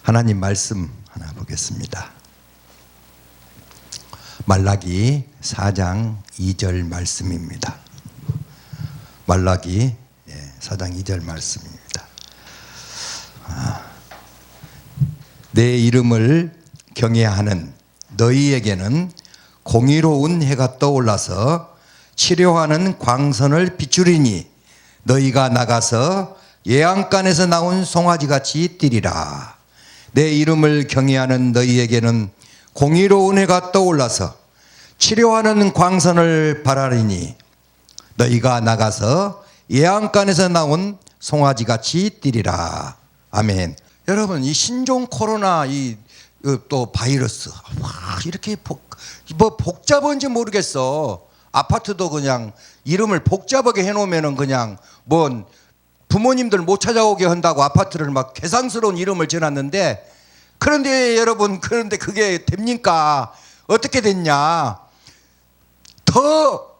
하나님 말씀 하나 보겠습니다. 말라기 4장 2절 말씀입니다. 말라기 4장 2절 말씀입니다. 내 이름을 경외하는 너희에게는 공의로운 해가 떠올라서 치료하는 광선을 비추리니 너희가 나가서 예안간에서 나온 송아지같이 뛰리라. 내 이름을 경외하는 너희에게는 공의로운 해가 떠올라서 치료하는 광선을 발하리니 너희가 나가서 예안간에서 나온 송아지같이 뛰리라. 아멘. 여러분, 이 신종 코로나 또 바이러스 이렇게 복잡한지 모르겠어. 아파트도 그냥 이름을 복잡하게 해놓으면은 그냥 부모님들 못 찾아오게 한다고 아파트를 막 괴상스러운 이름을 지어놨는데, 그런데 여러분, 그런데 그게 됩니까? 어떻게 됐냐? 더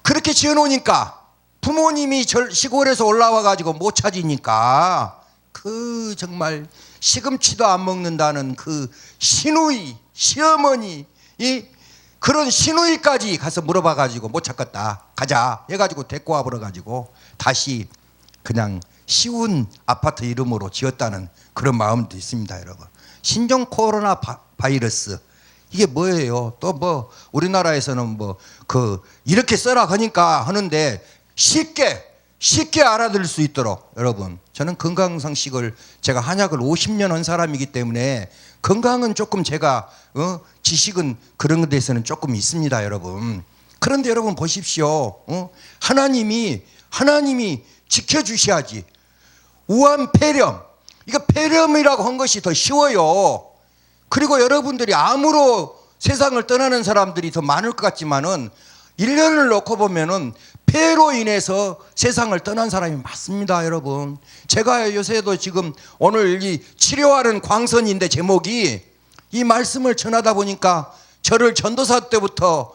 그렇게 지어놓으니까 부모님이 시골에서 올라와 가지고 못 찾으니까 그 정말 시금치도 안 먹는다는 그 시누이 시어머니 그런 시누이까지 가서 물어봐 가지고 못 찾겠다, 가자 해가지고 데리고 와버려 가지고 다시 그냥 쉬운 아파트 이름으로 지었다는 그런 마음도 있습니다. 여러분, 신종 코로나 바이러스 이게 뭐예요? 또 우리나라에서는 이렇게 써라 하니까 하는데 쉽게 알아들을 수 있도록, 여러분, 저는 건강상식을 제가 한약을 50년 한 사람이기 때문에 건강은 조금 제가 지식은 그런 데서는 조금 있습니다. 여러분, 그런데 여러분 보십시오. 하나님이 지켜주셔야지. 우한 폐렴, 이거 폐렴이라고 한 것이 더 쉬워요. 그리고 여러분들이 암으로 세상을 떠나는 사람들이 더 많을 것 같지만은 1년을 놓고 보면은 폐로 인해서 세상을 떠난 사람이 많습니다. 여러분, 제가 요새도 지금 오늘 이 치료하는 광선인데 제목이, 이 말씀을 전하다 보니까 저를 전도사 때부터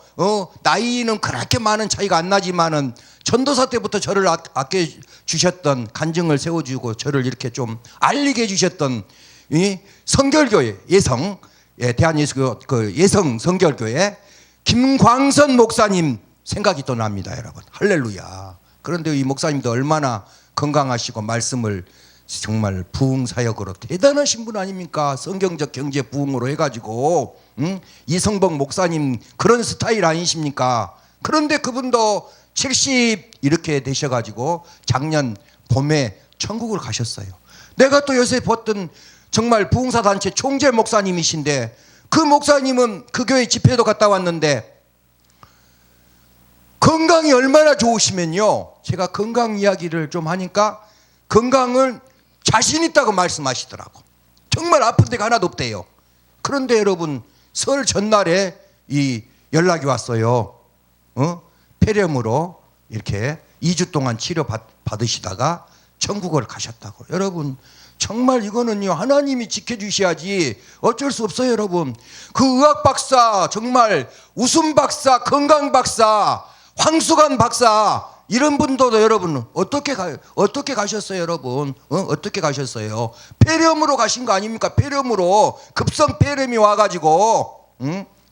나이는 그렇게 많은 차이가 안 나지만은 전도사 때부터 저를 아껴주셨던, 간증을 세워주고 저를 이렇게 좀 알리게 해주셨던 이 성결교회 대한예수 예성 성결교회 김광선 목사님 생각이 또 납니다. 여러분, 할렐루야. 그런데 이 목사님도 얼마나 건강하시고 말씀을 정말 부흥사역으로 대단하신 분 아닙니까? 성경적 경제 부흥으로 해가지고 이성복 목사님 그런 스타일 아니십니까? 그런데 그분도 70 이렇게 되셔가지고 작년 봄에 천국을 가셨어요. 내가 또 요새 봤던 정말 부흥사단체 총재 목사님이신데, 그 목사님은 그 교회 집회도 갔다 왔는데 건강이 얼마나 좋으시면요, 제가 건강 이야기를 좀 하니까 건강을 자신 있다고 말씀하시더라고. 정말 아픈 데가 하나도 없대요. 그런데 여러분, 설 전날에 이 연락이 왔어요. 폐렴으로 이렇게 2주 동안 치료 받으시다가 천국을 가셨다고. 여러분, 정말 이거는요, 하나님이 지켜주셔야지 어쩔 수 없어요. 여러분, 그 의학 박사, 정말 웃음 박사, 건강 박사, 황수관 박사, 이런 분도 여러분 어떻게 가셨어요? 여러분, 어떻게 가셨어요? 폐렴으로 가신 거 아닙니까? 폐렴으로 급성 폐렴이 와가지고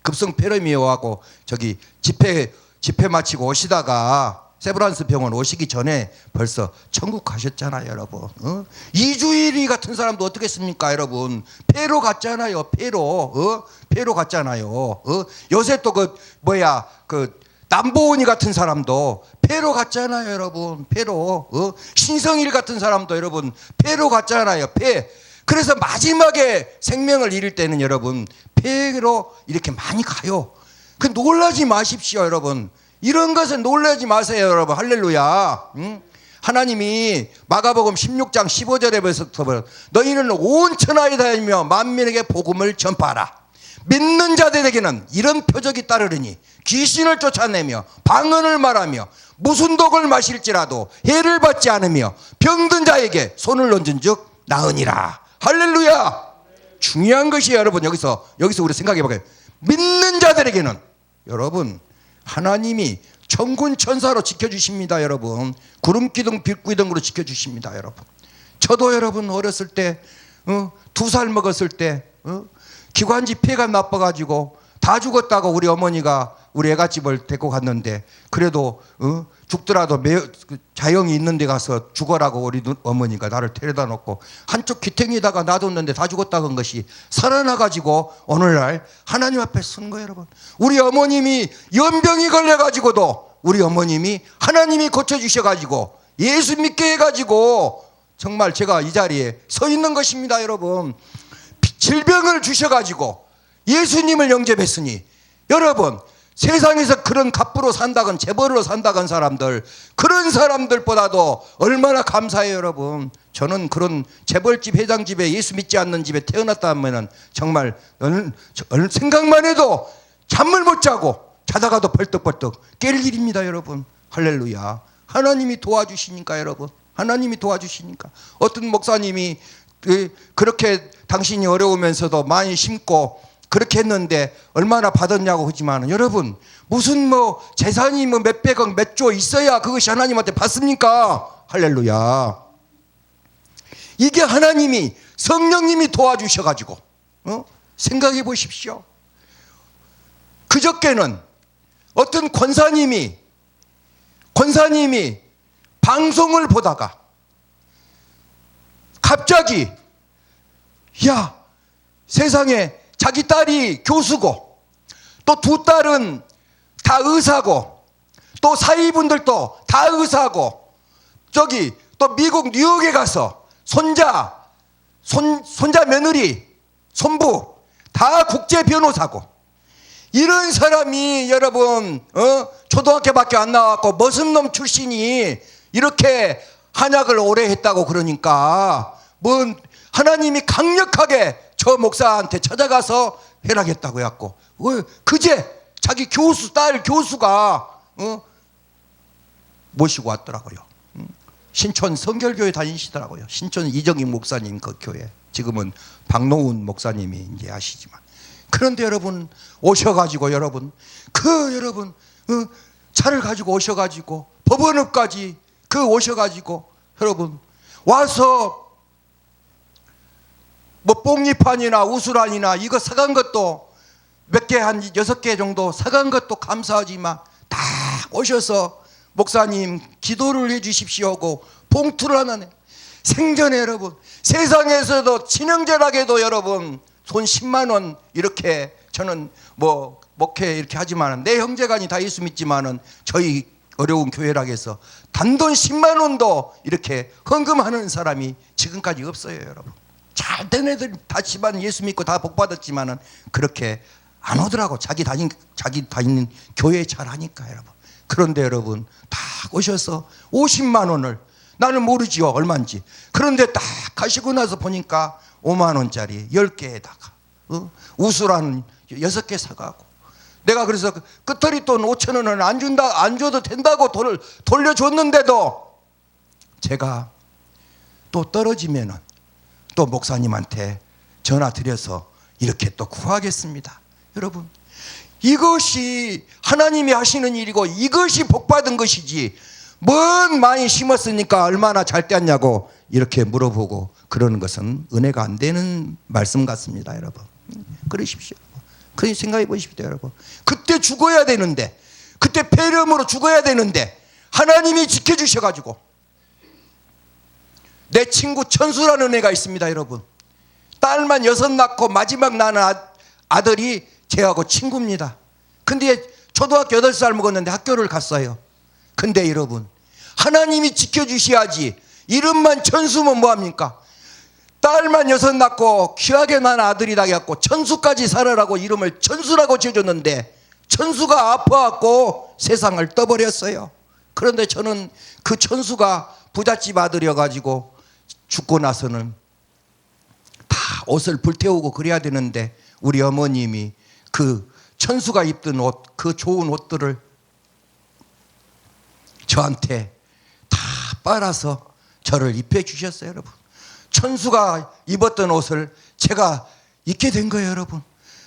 급성 폐렴이 와고 저기 집회 마치고 오시다가 세브란스 병원 오시기 전에 벌써 천국 가셨잖아요. 여러분, 2주일이 같은 사람도 어떻겠습니까? 여러분, 폐로 갔잖아요. 폐로 갔잖아요. 요새 또 남보은이 같은 사람도 폐로 갔잖아요. 여러분, 폐로. 신성일 같은 사람도 여러분 폐로 갔잖아요. 그래서 마지막에 생명을 잃을 때는 여러분 폐로 이렇게 많이 가요. 놀라지 마십시오. 여러분, 이런 것은 놀라지 마세요. 여러분, 할렐루야. 하나님이 마가복음 16장 15절에부터 너희는 온 천하에 다니며 만민에게 복음을 전파하라. 믿는 자들에게는 이런 표적이 따르리니 귀신을 쫓아내며 방언을 말하며 무슨 독을 마실지라도 해를 받지 않으며 병든 자에게 손을 얹은 즉 나으니라. 할렐루야. 중요한 것이 여러분, 여기서 우리 생각해 볼게요. 믿는 자들에게는 여러분 하나님이 천군 천사로 지켜주십니다. 여러분, 구름 기둥 빛 기둥으로 지켜주십니다. 여러분, 저도 여러분 어렸을 때 2살 먹었을 때 기관지 폐가 나빠가지고 다 죽었다고 우리 어머니가 우리 애갓집을 데리고 갔는데, 그래도 죽더라도 자영이 있는 데 가서 죽어라고 우리 어머니가 나를 데려다 놓고 한쪽 귀퉁이에다가 놔뒀는데 다 죽었다는 것이 살아나가지고 오늘날 하나님 앞에 선 거예요. 여러분, 우리 어머님이 연병이 걸려가지고도 우리 어머님이 하나님이 고쳐주셔가지고 예수 믿게 해가지고 정말 제가 이 자리에 서 있는 것입니다. 여러분, 질병을 주셔가지고 예수님을 영접했으니, 여러분, 세상에서 그런 갑부로 산다건 재벌로 산다건 사람들, 그런 사람들보다도 얼마나 감사해요. 여러분, 저는 그런 재벌집 회장집에 예수 믿지 않는 집에 태어났다면 정말 생각만 해도 잠을 못 자고 자다가도 벌떡벌떡 깰 일입니다. 여러분, 할렐루야. 하나님이 도와주시니까. 여러분, 하나님이 도와주시니까. 어떤 목사님이 그렇게 당신이 어려우면서도 많이 심고 그렇게 했는데 얼마나 받았냐고 하지만, 여러분, 무슨 재산이 몇백억 몇 조 있어야 그것이 하나님한테 받습니까? 할렐루야. 이게 하나님이, 성령님이 도와주셔가지고 생각해 보십시오. 그저께는 어떤 권사님이 방송을 보다가 갑자기, 야, 세상에 자기 딸이 교수고 또 2딸은 다 의사고 또 사위분들도 다 의사고 저기 또 미국 뉴욕에 가서 손자 며느리 손부 다 국제 변호사고, 이런 사람이 여러분 초등학교밖에 안 나왔고 머슴 놈 출신이 이렇게 한약을 오래 했다고 그러니까 하나님이 강력하게 저 목사한테 찾아가서 해라겠다고 해갖고 그제 자기 딸 교수가 모시고 왔더라고요. 신촌 성결교회 다니시더라고요. 신촌 이정익 목사님 그 교회, 지금은 박노훈 목사님이 이제 아시지만, 그런데 여러분 오셔가지고 여러분 차를 가지고 오셔가지고 법원까지 오셔가지고 여러분 와서 뽕잎판이나 우수란이나 이거 사간 것도 몇 개, 한 6개 정도 사간 것도 감사하지만 다 오셔서 목사님 기도를 해 주십시오 하고 봉투를 하나 내. 생전에 여러분, 세상에서도 친형제라게도 여러분 손 10만 원 이렇게, 저는 목회 이렇게 하지만 내 형제간이 다 예수 믿지만은 저희 어려운 교회라고 해서 단돈 10만 원도 이렇게 헌금하는 사람이 지금까지 없어요. 여러분, 잘된 애들 다 집안 예수 믿고 다 복 받았지만은 그렇게 안 오더라고. 자기 다니는 교회 잘 하니까. 여러분, 그런데 여러분 다 오셔서 50만 원을, 나는 모르지요 얼마인지, 그런데 딱 가시고 나서 보니까 5만 원짜리 10개에다가 우수란 6개 사가고, 내가 그래서 끝털이 돈 5천 원을 안 줘도 된다고 돈을 돌려줬는데도 제가 또 떨어지면은 또 목사님한테 전화 드려서 이렇게 또 구하겠습니다. 여러분, 이것이 하나님이 하시는 일이고 이것이 복받은 것이지, 뭔 많이 심었으니까 얼마나 잘 떼었냐고 이렇게 물어보고 그러는 것은 은혜가 안 되는 말씀 같습니다. 여러분, 그러십시오. 그렇게 생각해 보십시오. 여러분, 그때 죽어야 되는데, 그때 폐렴으로 죽어야 되는데 하나님이 지켜주셔가지고, 내 친구 천수라는 애가 있습니다. 여러분, 딸만 6 낳고 마지막 낳은 아들이 제하고 친구입니다. 근데 초등학교 8살 먹었는데 학교를 갔어요. 근데 여러분, 하나님이 지켜주셔야지. 이름만 천수면 뭐합니까? 딸만 6 낳고 귀하게 난 아들이다 해갖고 천수까지 살아라고 이름을 천수라고 지어줬는데 천수가 아파갖고 세상을 떠버렸어요. 그런데 저는 그 천수가 부잣집 아들이어가지고 죽고 나서는 다 옷을 불태우고 그래야 되는데 우리 어머님이 그 천수가 입던 옷, 그 좋은 옷들을 저한테 다 빨아서 저를 입혀 주셨어요. 여러분, 천수가 입었던 옷을 제가 입게 된 거예요. 여러분,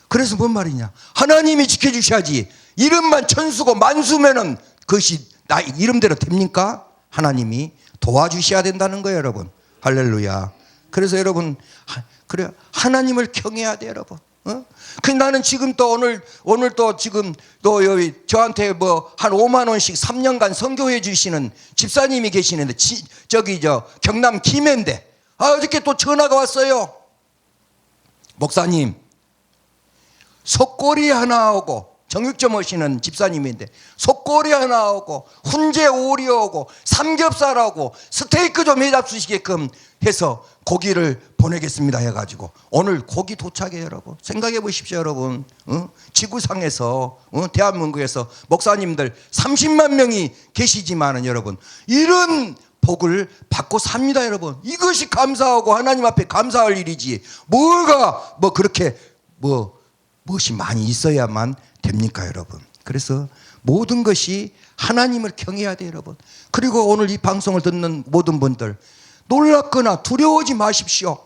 그래서 뭔 말이냐, 하나님이 지켜주셔야지. 이름만 천수고 만수면은 그것이 나 이름대로 됩니까? 하나님이 도와주셔야 된다는 거예요. 여러분, 할렐루야. 그래서 여러분, 그래 하나님을 경외해야 돼 여러분. 그 나는 지금 또 오늘 또 지금 또 여기 저한테 뭐 한 5만 원씩 3년간 선교해 주시는 집사님이 계시는데 저기 경남 김해인데 어저께 또 전화가 왔어요. 목사님, 속꼬리 하나 오고, 정육점 오시는 집사님인데 속꼬리 하나 오고 훈제 오리 오고 삼겹살하고 스테이크 좀 해잡수시게끔 해서 고기를 보내겠습니다 해가지고 오늘 고기 도착해요 여러분. 생각해 보십시오 여러분. 지구상에서 대한민국에서 목사님들 30만 명이 계시지만은 여러분 이런 복을 받고 삽니다 여러분. 이것이 감사하고 하나님 앞에 감사할 일이지 뭐가 뭐 그렇게 무엇이 많이 있어야만 됩니까 여러분. 그래서 모든 것이 하나님을 경외해야 돼요 여러분. 그리고 오늘 이 방송을 듣는 모든 분들 놀랍거나 두려워하지 마십시오.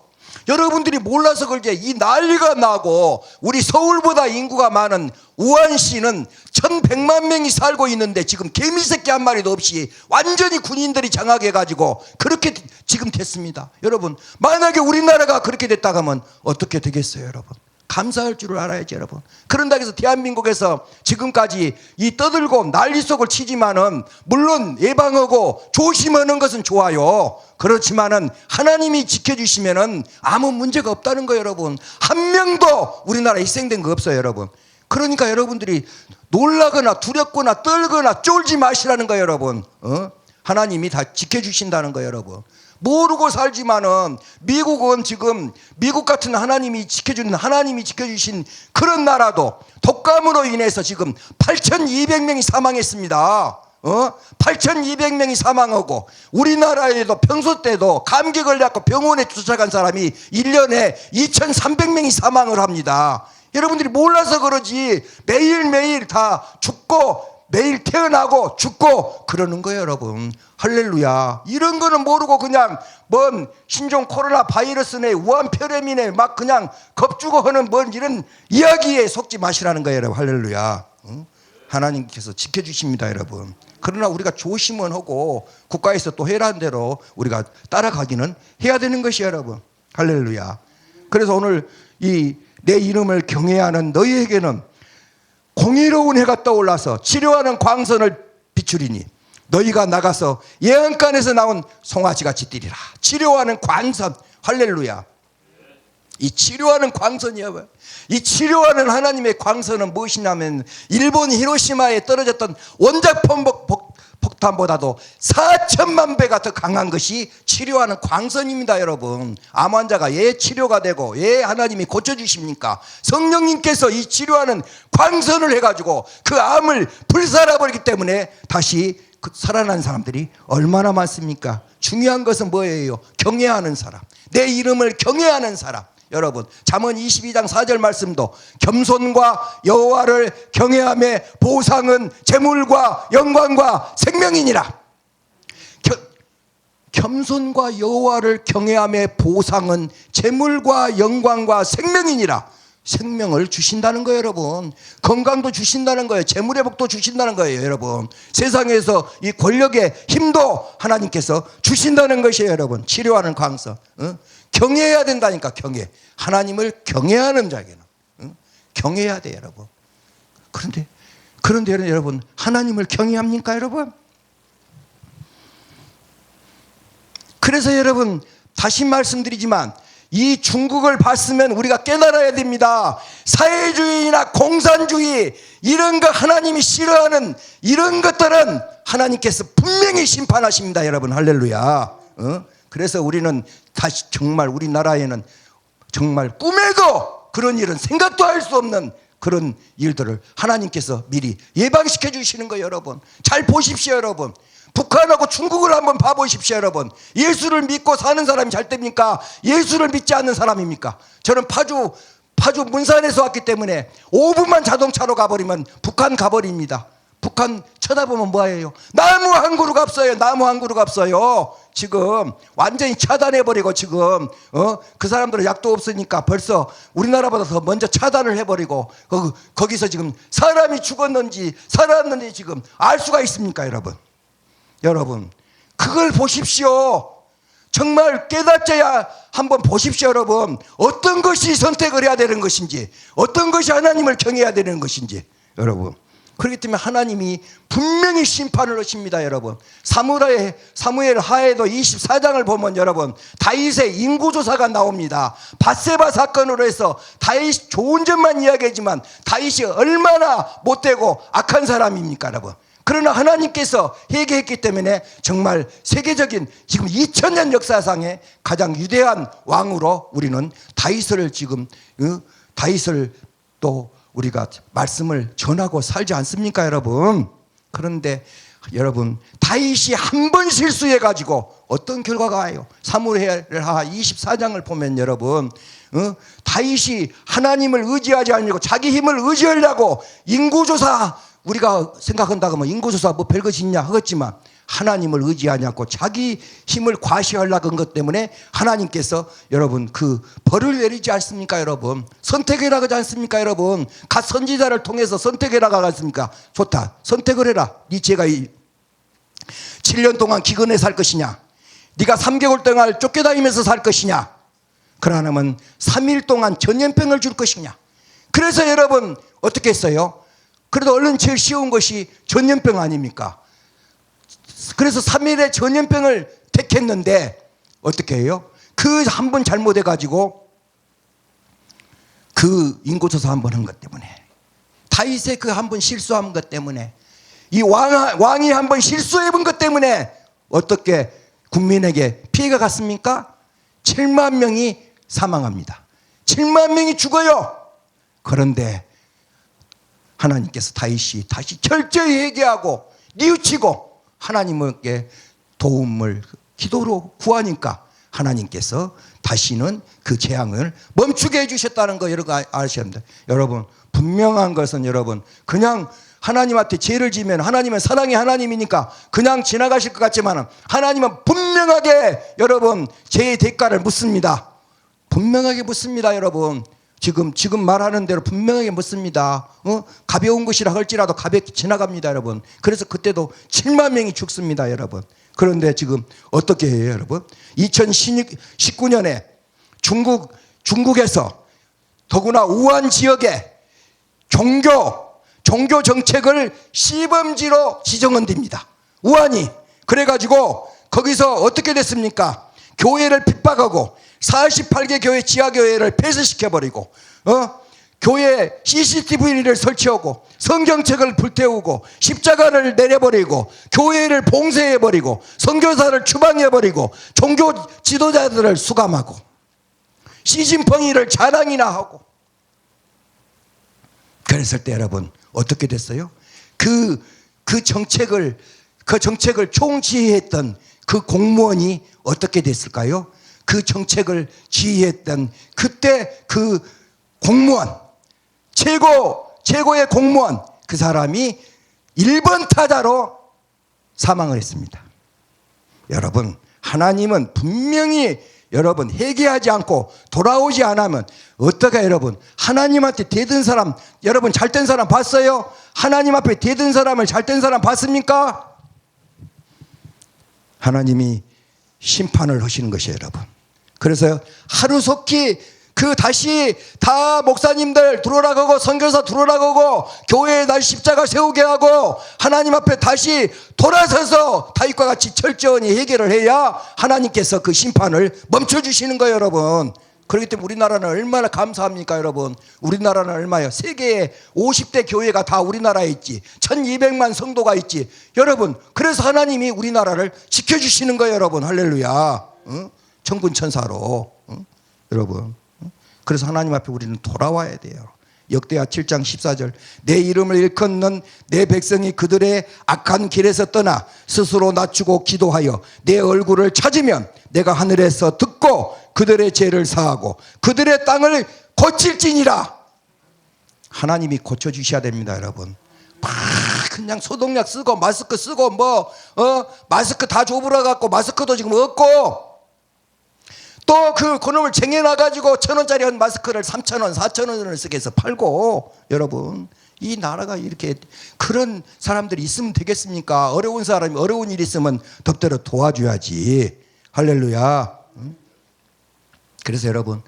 여러분들이 몰라서 그러지 이 난리가 나고 우리 서울보다 인구가 많은 우한시는 1100만 명이 살고 있는데 지금 개미새끼 한 마리도 없이 완전히 군인들이 장악해가지고 그렇게 지금 됐습니다. 여러분 만약에 우리나라가 그렇게 됐다고 하면 어떻게 되겠어요 여러분. 감사할 줄을 알아야지 여러분. 그런다고 해서 대한민국에서 지금까지 이 떠들고 난리 속을 치지만은 물론 예방하고 조심하는 것은 좋아요. 그렇지만은 하나님이 지켜주시면은 아무 문제가 없다는 거예요 여러분. 한 명도 우리나라에 희생된 거 없어요 여러분. 그러니까 여러분들이 놀라거나 두렵거나 떨거나 쫄지 마시라는 거예요 여러분. 하나님이 다 지켜주신다는 거예요 여러분. 모르고 살지만은 미국은 지금 미국 같은 하나님이 지켜주신 그런 나라도 독감으로 인해서 지금 8,200명이 사망했습니다. 8,200명이 사망하고 우리나라에도 평소 때도 감기 걸려서 병원에 쫓아간 사람이 1년에 2,300명이 사망을 합니다. 여러분들이 몰라서 그러지 매일매일 다 죽고 매일 태어나고 죽고 그러는 거예요 여러분. 할렐루야. 이런 거는 모르고 그냥 뭔 신종 코로나 바이러스네 우한폐렴이네 막 그냥 겁주고 하는 뭔 이런 이야기에 속지 마시라는 거예요 여러분. 할렐루야. 하나님께서 지켜주십니다 여러분. 그러나 우리가 조심은 하고 국가에서 또 해라는 대로 우리가 따라가기는 해야 되는 것이에요 여러분. 할렐루야. 그래서 오늘 이 내 이름을 경외하는 너희에게는 공의로운 해가 떠올라서 치료하는 광선을 비추리니 너희가 나가서 예언간에서 나온 송아지같이 뛰리라. 치료하는 광선. 할렐루야. 이 치료하는 광선이야. 이 치료하는 하나님의 광선은 무엇이냐면 일본 히로시마에 떨어졌던 원자 폭탄보다도 4천만 배가 더 강한 것이 치료하는 광선입니다 여러분. 암 환자가 왜 치료가 되고 왜 하나님이 고쳐주십니까? 성령님께서 이 치료하는 광선을 해가지고 그 암을 불살아버리기 때문에 다시 살아난 사람들이 얼마나 많습니까? 중요한 것은 뭐예요? 경외하는 사람. 내 이름을 경외하는 사람. 여러분 잠언 22장 4절 말씀도 겸손과 여호와를 경외함의 보상은 재물과 영광과 생명이니라. 겸손과 여호와를 경외함의 보상은 재물과 영광과 생명이니라. 생명을 주신다는 거예요 여러분. 건강도 주신다는 거예요. 재물의 복도 주신다는 거예요 여러분. 세상에서 이 권력의 힘도 하나님께서 주신다는 것이에요 여러분. 치료하는 광선. 경외해야 된다니까. 경외. 하나님을 경외하는 자에게는 경외해야 돼요 여러분. 그런데 여러분 하나님을 경외합니까 여러분? 그래서 여러분 다시 말씀드리지만 이 중국을 봤으면 우리가 깨달아야 됩니다. 사회주의나 공산주의 이런 거 하나님이 싫어하는 이런 것들은 하나님께서 분명히 심판하십니다 여러분. 할렐루야. 그래서 우리는 다시 정말 우리나라에는 정말 꿈에도 그런 일은 생각도 할 수 없는 그런 일들을 하나님께서 미리 예방시켜 주시는 거예요 여러분. 잘 보십시오 여러분. 북한하고 중국을 한번 봐보십시오 여러분. 예수를 믿고 사는 사람이 잘 됩니까? 예수를 믿지 않는 사람입니까? 저는 파주 문산에서 왔기 때문에 5분만 자동차로 가버리면 북한 가버립니다. 북한 쳐다보면 뭐예요? 나무 한 그루가 없어요. 나무 한 그루가 없어요. 지금 완전히 차단해버리고 지금 그 사람들은 약도 없으니까 벌써 우리나라보다 더 먼저 차단을 해버리고 거기서 지금 사람이 죽었는지 살았는지 지금 알 수가 있습니까 여러분? 여러분 그걸 보십시오. 정말 깨닫져야 한번 보십시오, 여러분. 어떤 것이 선택을 해야 되는 것인지, 어떤 것이 하나님을 경외해야 되는 것인지, 여러분. 그렇기 때문에 하나님이 분명히 심판을 하십니다, 여러분. 사무엘 하에도 24장을 보면 여러분, 다윗의 인구조사가 나옵니다. 밧세바 사건으로 해서 다윗 좋은 점만 이야기하지만 다윗이 얼마나 못되고 악한 사람입니까, 여러분. 그러나 하나님께서 회개했기 때문에 정말 세계적인 지금 2000년 역사상의 가장 위대한 왕으로 우리는 다윗을 또 우리가 말씀을 전하고 살지 않습니까, 여러분? 그런데 여러분, 다윗이 한 번 실수해 가지고 어떤 결과가 와요? 사무엘하 24장을 보면 여러분, 다윗이 하나님을 의지하지 않으려고 자기 힘을 의지하려고 인구조사, 우리가 생각한다고 하면 인구조사 뭐 별것이 있냐 하겠지만 하나님을 의지하지 않고 자기 힘을 과시하려고 한 것 때문에 하나님께서 여러분 그 벌을 내리지 않습니까, 여러분? 선택해라 하지 않습니까, 여러분? 갓 선지자를 통해서 선택해라가 않습니까? 좋다, 선택을 해라. 네 죄가 7년 동안 기근에 살 것이냐, 네가 3개월 동안 쫓겨다니면서 살 것이냐, 그러면 3일 동안 전염병을 줄 것이냐. 그래서 여러분 어떻게 했어요? 그래도 얼른 제일 쉬운 것이 전염병 아닙니까? 그래서 3일의 전염병을 택했는데 어떻게 해요? 그 한 번 잘못해가지고 그 인구조사 한 번 한 것 때문에, 다윗의 그 한 번 실수한 것 때문에, 이 왕이 한 번 실수해 본 것 때문에 어떻게 국민에게 피해가 갔습니까? 7만 명이 사망합니다. 7만 명이 죽어요. 그런데 하나님께서 다윗이 다시 철저히 회개하고 뉘우치고 하나님께 도움을 기도로 구하니까 하나님께서 다시는 그 재앙을 멈추게 해주셨다는 거 여러분 아셔야 합니다. 여러분, 분명한 것은 여러분, 그냥 하나님한테 죄를 지면 하나님은 사랑의 하나님이니까 그냥 지나가실 것 같지만 하나님은 분명하게 여러분 죄의 대가를 묻습니다. 분명하게 묻습니다, 여러분. 지금 말하는 대로 분명하게 묻습니다. 가벼운 것이라 할지라도 가볍게 지나갑니다, 여러분. 그래서 그때도 7만 명이 죽습니다, 여러분. 그런데 지금 어떻게 해요, 여러분? 2019년에 중국에서 더구나 우한 지역에 종교 정책을 시범지로 지정한답니다. 우한이. 그래가지고 거기서 어떻게 됐습니까? 교회를 핍박하고 48개 교회 지하교회를 폐쇄시켜버리고 교회 CCTV를 설치하고 성경책을 불태우고 십자가를 내려버리고 교회를 봉쇄해버리고 선교사를 추방해버리고 종교 지도자들을 수감하고 시진펑이를 자랑이나 하고 그랬을 때 여러분 어떻게 됐어요? 그 정책을 총지휘했던 그 공무원이 어떻게 됐을까요? 그 정책을 지휘했던 그때 그 공무원, 최고의 공무원, 그 사람이 1번 타자로 사망을 했습니다. 여러분, 하나님은 분명히 여러분 회개하지 않고 돌아오지 않으면 어떡해, 여러분? 하나님한테 대든 사람, 여러분 잘된 사람 봤어요? 하나님 앞에 대든 사람을 잘된 사람 봤습니까? 하나님이 심판을 하시는 것이에요, 여러분. 그래서 하루속히 다시 다 목사님들 들어오라고 선교사 들어오라고 교회에 다시 십자가 세우게 하고 하나님 앞에 다시 돌아서서 다윗과 같이 철저히 해결을 해야 하나님께서 그 심판을 멈춰주시는 거예요, 여러분. 그렇기 때문에 우리나라는 얼마나 감사합니까, 여러분? 우리나라는 얼마요? 세계에 50대 교회가 다 우리나라에 있지. 1200만 성도가 있지. 여러분, 그래서 하나님이 우리나라를 지켜주시는 거예요, 여러분. 할렐루야. 천군천사로. 여러분. 그래서 하나님 앞에 우리는 돌아와야 돼요. 역대하 7장 14절 내 이름을 일컫는 내 백성이 그들의 악한 길에서 떠나 스스로 낮추고 기도하여 내 얼굴을 찾으면 내가 하늘에서 듣고 그들의 죄를 사하고 그들의 땅을 고칠지니라. 하나님이 고쳐주셔야 됩니다, 여러분. 그냥 소독약 쓰고 마스크 쓰고 마스크 다 줘버려갖고 마스크도 지금 없고 또 그놈을 쟁여놔가지고 1,000원짜리 한 마스크를 3,000원, 4,000원을 쓰게 해서 팔고, 여러분, 이 나라가 이렇게 그런 사람들이 있으면 되겠습니까? 어려운 사람이 어려운 일 있으면 덥대로 도와줘야지. 할렐루야. 그래서 여러분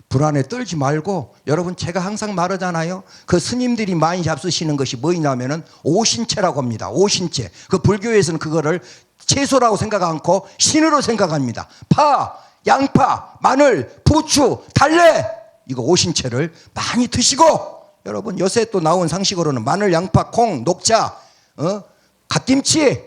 불안에 떨지 말고, 여러분 제가 항상 말하잖아요. 그 스님들이 많이 잡수시는 것이 뭐냐면은 오신채라고 합니다. 오신채. 그 불교에서는 그거를 채소라고 생각 않고 신으로 생각합니다. 파, 양파, 마늘, 부추, 달래, 이거 오신채를 많이 드시고, 여러분 요새 또 나온 상식으로는 마늘, 양파, 콩, 녹차, 갓김치,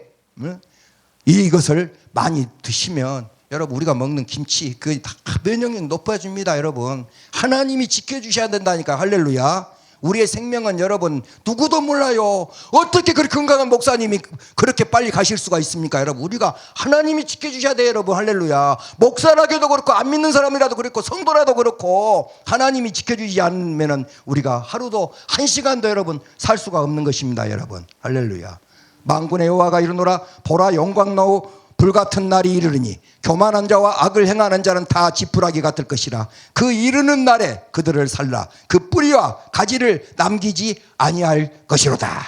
이것을 많이 드시면 여러분 우리가 먹는 김치 그 다 면역력 높아집니다. 여러분 하나님이 지켜주셔야 된다니까. 할렐루야. 우리의 생명은 여러분 누구도 몰라요. 어떻게 그렇게 건강한 목사님이 그렇게 빨리 가실 수가 있습니까? 여러분 우리가 하나님이 지켜주셔야 돼요. 여러분 할렐루야. 목사라도 그렇고 안 믿는 사람이라도 그렇고 성도라도 그렇고 하나님이 지켜주지 않으면 우리가 하루도 한 시간도 여러분 살 수가 없는 것입니다. 여러분 할렐루야. 만군의 여호와가 이르노라. 보라 영광 나오 불같은 날이 이르르니 교만한 자와 악을 행하는 자는 다 지푸라기 같을 것이라. 그 이르는 날에 그들을 살라. 그 뿌리와 가지를 남기지 아니할 것이로다.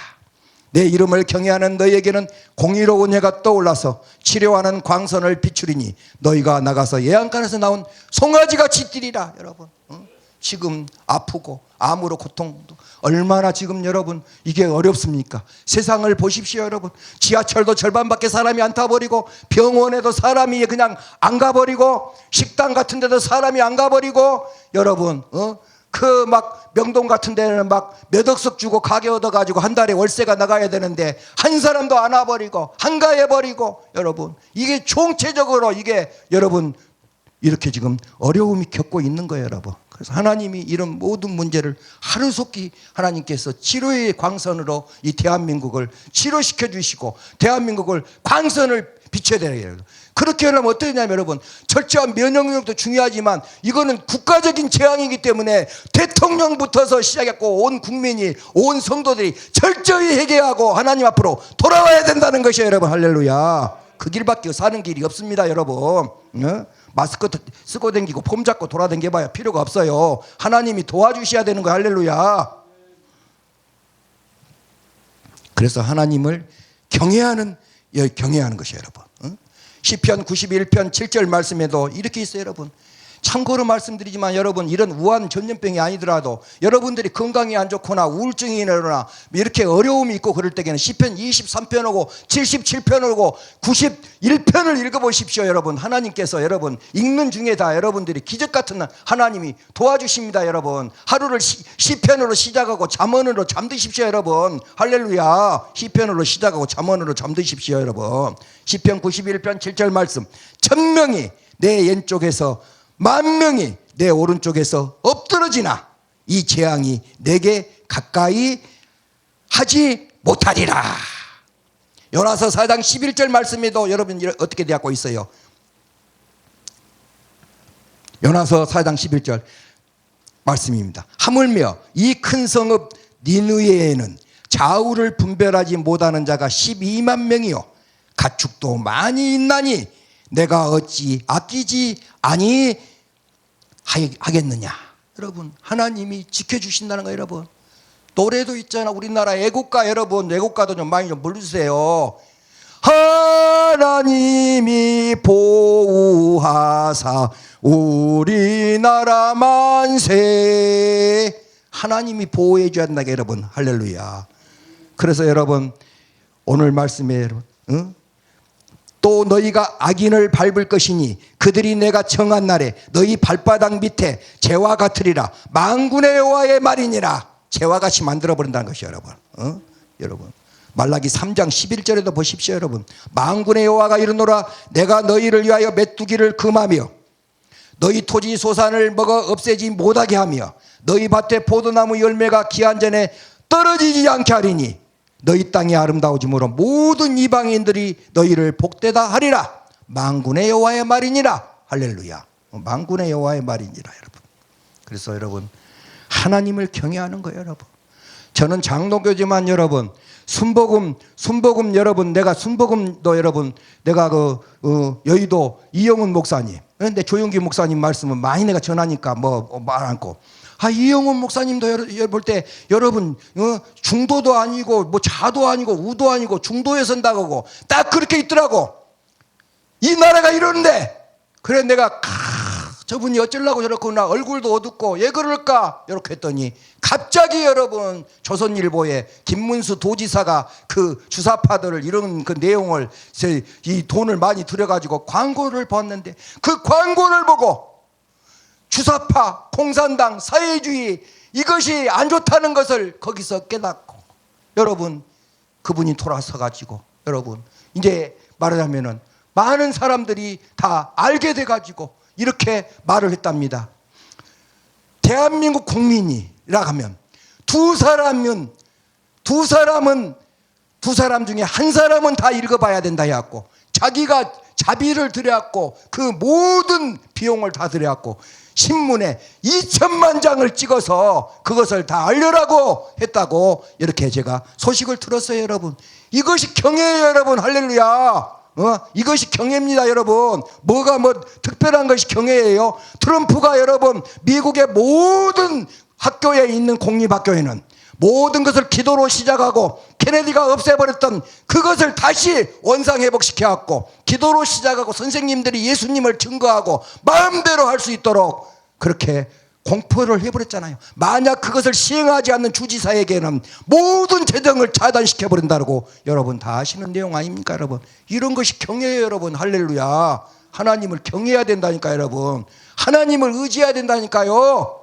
내 이름을 경외하는 너희에게는 공의로운 해가 떠올라서 치료하는 광선을 비추리니 너희가 나가서 예안간에서 나온 송아지같이 뛰리라. 여러분 지금 아프고 암으로 고통도 얼마나 지금 여러분 이게 어렵습니까? 세상을 보십시오. 여러분 지하철도 절반밖에 사람이 안 타버리고, 병원에도 사람이 그냥 안 가버리고, 식당 같은 데도 사람이 안 가버리고, 여러분 그 막 명동 같은 데는 막 몇 억씩 주고 가게 얻어가지고 한 달에 월세가 나가야 되는데 한 사람도 안 와버리고 한가해버리고, 여러분 이게 총체적으로 이게 여러분 이렇게 지금 어려움이 겪고 있는 거예요. 여러분 그래서 하나님이 이런 모든 문제를 하루속히 하나님께서 치료의 광선으로 이 대한민국을 치료시켜 주시고 대한민국을 광선을 비춰야 되는. 그렇게 하려면 어떻게 되냐면 여러분 철저한 면역력도 중요하지만 이거는 국가적인 재앙이기 때문에 대통령부터서 시작했고 온 국민이 온 성도들이 철저히 회개하고 하나님 앞으로 돌아와야 된다는 것이에요. 여러분 할렐루야. 그 길밖에 사는 길이 없습니다. 여러분 마스크 쓰고 다니고 폼 잡고 돌아다녀봐야 필요가 없어요. 하나님이 도와주셔야 되는 거예요. 할렐루야. 그래서 하나님을 경외하는 것이에요. 여러분 시편 91편 7절 말씀에도 이렇게 있어요. 여러분 참고로 말씀드리지만 여러분 이런 우한 전염병이 아니더라도 여러분들이 건강이 안 좋거나 우울증이 일어나 이렇게 어려움이 있고 그럴 때에는 시편 23편 오고 77편 오고 91편을 읽어보십시오. 여러분 하나님께서 여러분 읽는 중에 다 여러분들이 기적 같은 날 하나님이 도와주십니다. 여러분 하루를 시편으로 시작하고 잠언으로 잠드십시오. 여러분 할렐루야. 시편으로 시작하고 잠언으로 잠드십시오. 여러분 시편 91편 7절 말씀. 1000명이 내 왼쪽에서 10,000명이 내 오른쪽에서 엎드러지나 이 재앙이 내게 가까이 하지 못하리라. 요나서 4장 11절 말씀에도 여러분 어떻게 되었고 있어요. 요나서 4장 11절 말씀입니다. 하물며 이 큰 성읍 니느웨에는 좌우를 분별하지 못하는 자가 12만 명이요 가축도 많이 있나니 내가 어찌 아끼지 아니하겠느냐. 여러분 하나님이 지켜주신다는 거예요. 여러분 노래도 있잖아. 우리나라 애국가 여러분 애국가도 좀 많이 좀 불러주세요. 하나님이 보호하사 우리나라 만세. 하나님이 보호해 줘야 된다 여러분 할렐루야. 그래서 여러분 오늘 말씀에 여러분 또 너희가 악인을 밟을 것이니 그들이 내가 정한 날에 너희 발바닥 밑에 재와 같으리라. 만군의 여호와의 말이니라. 재와 같이 만들어버린다는 것이요. 여러분 여러분 말라기 3장 11절에도 보십시오. 여러분 만군의 여호와가 이르노라. 내가 너희를 위하여 메뚜기를 금하며 너희 토지 소산을 먹어 없애지 못하게 하며 너희 밭에 포도나무 열매가 기한 전에 떨어지지 않게 하리니 너희 땅이 아름다워짐으로 모든 이방인들이 너희를 복되다 하리라. 만군의 여호와의 말이니라. 할렐루야. 만군의 여호와의 말이니라. 여러분 그래서 여러분 하나님을 경외하는 거예요. 여러분 저는 장로교지만 여러분 순복음 여러분 내가 순복음도 여러분 내가 여의도 이영훈 목사님 근데 조용기 목사님 말씀은 많이 내가 전하니까 뭐 말 않고 이영훈 목사님도 볼 때 여러분 중도도 아니고 뭐 자도 아니고 우도 아니고 중도에 선다고 딱 그렇게 있더라고. 이 나라가 이러는데 그래 내가 저분이 어쩌려고 저렇구나, 얼굴도 어둡고 왜 그럴까 이렇게 했더니 갑자기 여러분 조선일보에 김문수 도지사가 그 주사파들을 이런 그 내용을 이 돈을 많이 들여가지고 광고를 봤는데 그 광고를 보고 주사파, 공산당, 사회주의 이것이 안 좋다는 것을 거기서 깨닫고 여러분 그분이 돌아서 가지고 여러분 이제 말하자면은 많은 사람들이 다 알게 돼 가지고 이렇게 말을 했답니다. 대한민국 국민이라 하면 두 사람 중에 한 사람은 다 읽어봐야 된다 해갖고 자기가 자비를 들여갖고 그 모든 비용을 다 들여갖고 신문에 2천만 장을 찍어서 그것을 다 알려라고 했다고 이렇게 제가 소식을 들었어요. 여러분 이것이 경애예요. 여러분 할렐루야. 이것이 경애입니다. 여러분 뭐가 뭐 특별한 것이 경애예요. 트럼프가 여러분 미국의 모든 학교에 있는 공립학교에는 모든 것을 기도로 시작하고 케네디가 없애버렸던 그것을 다시 원상회복시켜갖고 기도로 시작하고 선생님들이 예수님을 증거하고 마음대로 할 수 있도록 그렇게 공포를 해버렸잖아요. 만약 그것을 시행하지 않는 주지사에게는 모든 재정을 차단시켜버린다고 여러분 다 아시는 내용 아닙니까 여러분. 이런 것이 경애예요 여러분. 할렐루야. 하나님을 경외해야 된다니까요 여러분. 하나님을 의지해야 된다니까요.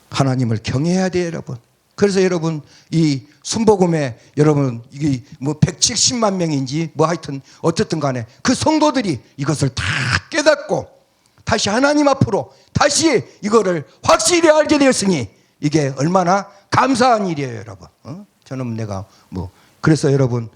하나님을 경외해야 돼요 여러분. 그래서 여러분 이 순복음에 여러분 이게 뭐 170만 명인지 뭐 하여튼 어쨌든 간에 그 성도들이 이것을 다 깨닫고 다시 하나님 앞으로 다시 이거를 확실히 알게 되었으니 이게 얼마나 감사한 일이에요 여러분. 저는 내가 뭐 그래서 여러분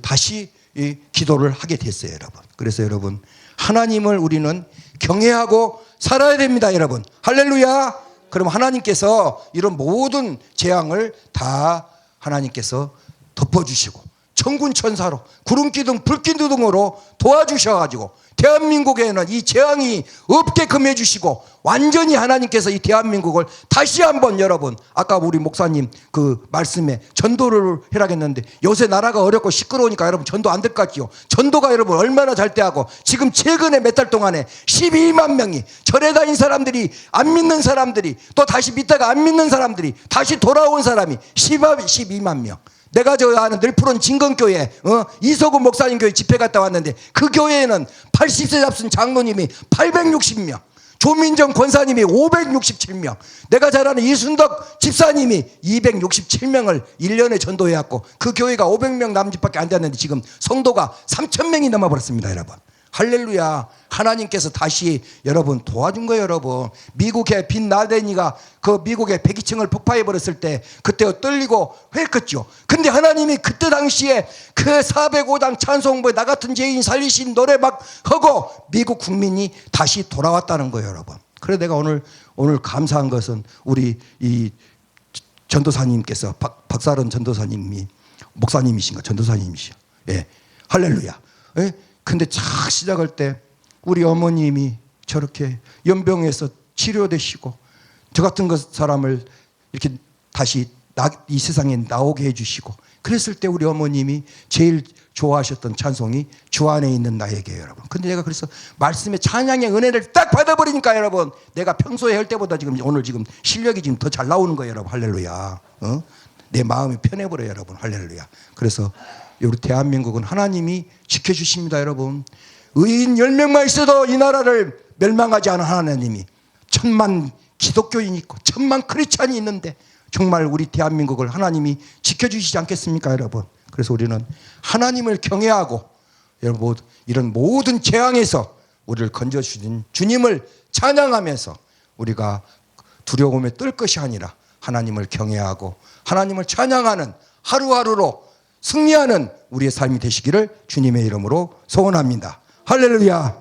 다시 이 기도를 하게 됐어요 여러분. 그래서 여러분 하나님을 우리는 경외하고 살아야 됩니다 여러분. 할렐루야. 그럼 하나님께서 이런 모든 재앙을 다 하나님께서 덮어주시고 천군 천사로 구름기둥 불기둥으로 도와주셔가지고 대한민국에는 이 재앙이 없게끔 해주시고 완전히 하나님께서 이 대한민국을 다시 한번 여러분 아까 우리 목사님 그 말씀에 전도를 해라겠는데 요새 나라가 어렵고 시끄러우니까 여러분 전도 안 될 것 같지요. 전도가 여러분 얼마나 잘 돼하고 지금 최근에 몇 달 동안에 12만 명이 절에 다닌 사람들이 안 믿는 사람들이 또 다시 믿다가 안 믿는 사람들이 다시 돌아온 사람이 12만 명. 내가 저 아는 늘푸른 진건교회 이석우 목사님 교회 집회 갔다 왔는데 그 교회에는 80세 잡순 장로님이 860명 조민정 권사님이 567명 내가 잘 아는 이순덕 집사님이 267명을 1년에 전도해왔고 그 교회가 500명 남짓밖에 안 됐는데 지금 성도가 3,000명이 넘어버렸습니다 여러분. 할렐루야. 하나님께서 다시 여러분 도와준 거예요 여러분. 미국의 빈 라덴이가 그 미국의 102층을 폭파해버렸을 때 그때 떨리고 했겠죠. 근데 하나님이 그때 당시에 그 405장 찬송부에 나 같은 죄인 살리신 노래 막 하고 미국 국민이 다시 돌아왔다는 거예요 여러분. 그래 내가 오늘 감사한 것은 우리 이 전도사님께서 박사른 전도사님이 목사님이신가 전도사님이시죠. 예, 할렐루야. 예? 근데 착 시작할 때 우리 어머님이 저렇게 연병에서 치료되시고 저 같은 사람을 이렇게 다시 이 세상에 나오게 해주시고 그랬을 때 우리 어머님이 제일 좋아하셨던 찬송이 주 안에 있는 나에게 여러분. 근데 내가 그래서 말씀의 찬양의 은혜를 딱 받아버리니까 여러분 내가 평소에 할 때보다 지금 오늘 지금 실력이 지금 더 잘 나오는 거예요 여러분. 할렐루야. 내 마음이 편해버려요 여러분. 할렐루야. 그래서 우리 대한민국은 하나님이 지켜주십니다 여러분. 의인 10명만 있어도 이 나라를 멸망하지 않은 하나님이 1000만 기독교인이 있고 1000만 크리스찬이 있는데 정말 우리 대한민국을 하나님이 지켜주시지 않겠습니까 여러분. 그래서 우리는 하나님을 경외하고 여러분 이런 모든 재앙에서 우리를 건져주신 주님을 찬양하면서 우리가 두려움에 떨 것이 아니라 하나님을 경외하고 하나님을 찬양하는 하루하루로 승리하는 우리의 삶이 되시기를 주님의 이름으로 소원합니다. 할렐루야.